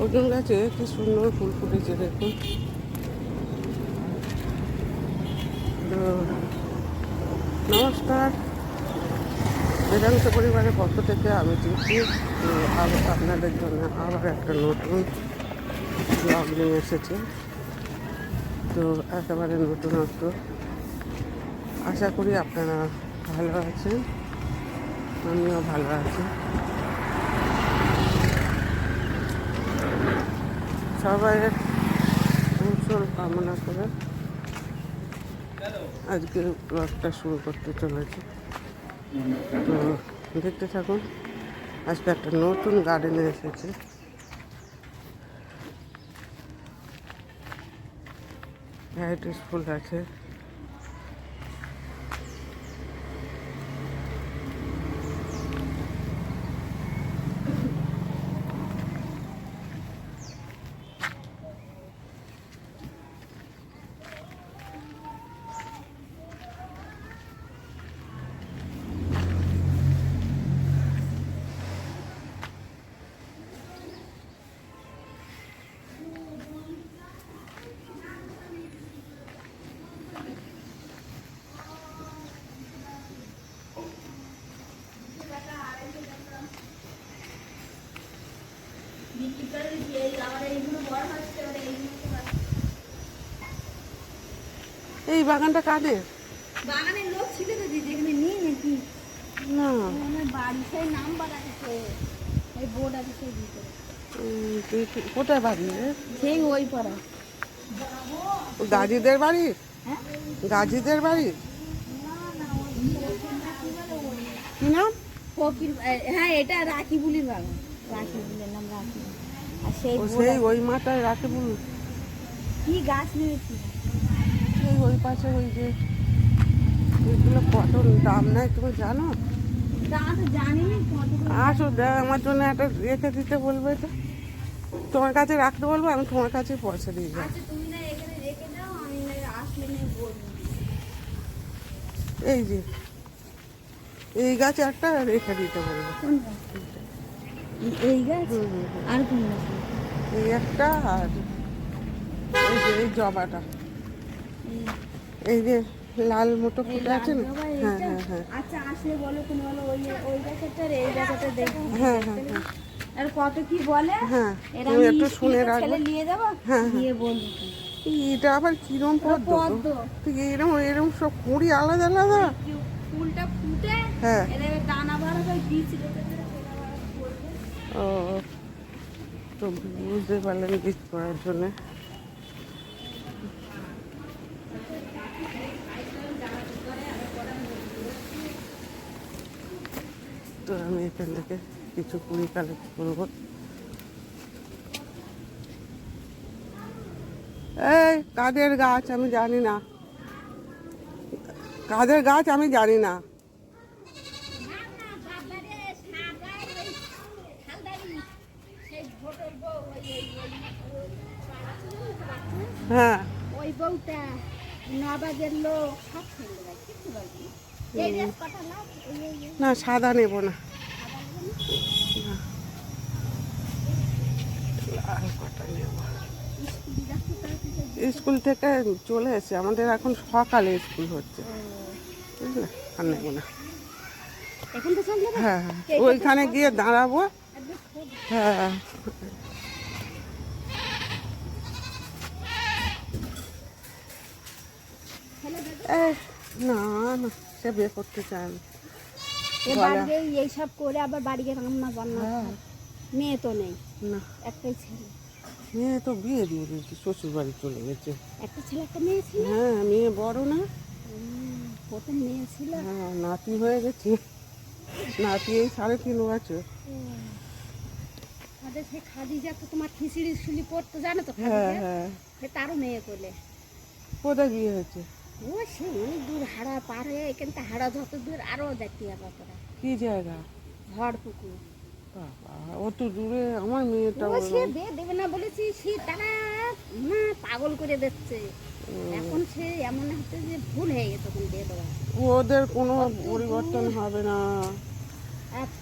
অর্জুন গাছে কি সুন্দর ফুল ফুটেছে দেখুন। তো নমস্কার, বেদান্ত পরিবারের পক্ষ থেকে আমি চিঠি আপনাদের জন্য আবার একটা নতুন ব্লগ নিয়ে এসেছি। তো একেবারে নতুনত্ব, আশা করি আপনারা ভালো আছেন, আমিও ভালো আছি। সবাইয়ের কৌশল কামনা করে আজকে ব্লগটা শুরু করতে চলেছি। তো দেখতে থাকুন। আজকে একটা নতুন গার্ডেনে এসেছে, ভ্যারাইটিস ফুল আছে। এই বাগানটা কাদের? বাগানের লোক ছিল তো দিদি, এখানে নিয়ে নাকি না, আমার বাড়ি সেই নাম্বার আছে, এই বোর্ড আছে সেই ভিতরে। কোথায় বাড়ি রে? সেই ওই পাড়া। গাজীদের বাড়ি? হ্যাঁ গাজীদের বাড়ি? কি নাম? ফকির, হ্যাঁ এটা রাকিবুলির বাগান, রাকিবুলের নাম রাকিবুল। আর সেই সেই ওই মাথায় রাকিবুল কি গাছ নিয়েছি সেই ওই পাশে ওই যে এগুলো কত দাম নেয় তুমি জানো? তা তো জানি না কত করে। আসো দেখ, আমার জন্য একটা রেখে দিতে বলবে, তো তোমার কাছে রাখতে বলবো, আমি তোমার কাছে পয়সা দিয়ে যাবো। আচ্ছা তুমি না এখানে রেখে দাও, আমি না আসলে নিয়ে বলবো। এই যে এই গাছে একটা রেখে দিতে বলবো। কোন গাছ? এই গাছ আর কোন গাছ? এই একটা, আর এই যে এই জবাটা, এই যে লাল মোটো ফুটে আছে না? হ্যাঁ হ্যাঁ হ্যাঁ আচ্ছা আসলে বলো, তুমি বলো ওই ওই গাছটা আর এই গাছটা দেখো। হ্যাঁ হ্যাঁ হ্যাঁ আর কত কি বলে হ্যাঁ, এরা তুমি একটু স্কুলে শুনে রাখবে। ছেলে নিয়ে যাবো, হ্যাঁ, দিয়ে বলবো কি। এটা আবার কিরম পদ্ম? পদ্ম। ঠিক এরম এরম সব কুড়ি আলাদা আলাদা। ফুলটা ফুটে হ্যাঁ এরা এবার দানা বার হবে, বীজ রেখে দিলে সেটা আবার করবে। ও, তো বুঝতে পারলেন বীজ করার জন্যে। তো আমি এখান থেকে কিছু কুড়ি কালেক্ট করবো। এই কাদের গাছ আমি জানি না, কাদের গাছ আমি জানি না। হ্যাঁ ওই বউটা নবাজের লোক সব ছেলে যায় কিছু বলবি। এই রেস পাঠালাম, না, সাদা নেব না, লাল কটা নেব। স্কুল থেকে চলে এসে আমাদের এখন সকালে স্কুল হচ্ছে, বুঝলে, আর নেবো না। এখন তো চলে যাবে। হ্যাঁ হ্যাঁ, ওইখানে গিয়ে দাঁড়াবো। হ্যাঁ এই না না, সে বিয়ে করতে চায় না। বাড়িতে এইসব করে আবার বাড়ি গিয়ে রান্না বান্না। হ্যাঁ। মেয়ে তো নেই, না, একটাই ছেলে। মেয়ে তো বিয়ে দিয়ে দিয়েছে, শ্বশুর বাড়ি চলে গেছে। একটা ছেলে একটা মেয়ে ছিল। হ্যাঁ, মেয়ে বড় না? প্রথম মেয়ে ছিল। হ্যাঁ, নাতি হয়ে গেছে, নাতি এই 3.5 বছর। আমাদের সেই খাদিজা তো তোমার খিচুড়ি শুলি পড়তো জানো তো, হ্যাঁ খাদিজা হ্যাঁ, সে তারও মেয়ে কোলে। কোথায় বিয়ে হয়েছে? ও সে অনেক দূর, হাড়া পার হয়ে এখান থেকে হাড়া যত দূর আরও দেখতে যাবো তোরা। কি জায়গা? ঝড় পুকুর। বাবা, অত দূরে আমার মেয়েটা। ও সে বিয়ে দেবে না বলেছি, সে তারা না পাগল করে দিচ্ছে। এখন সে এমন হচ্ছে যে ভুল হয়ে গেছে তখন বিয়ে দেওয়া। ওদের কোনো পরিবর্তন হবে না। এত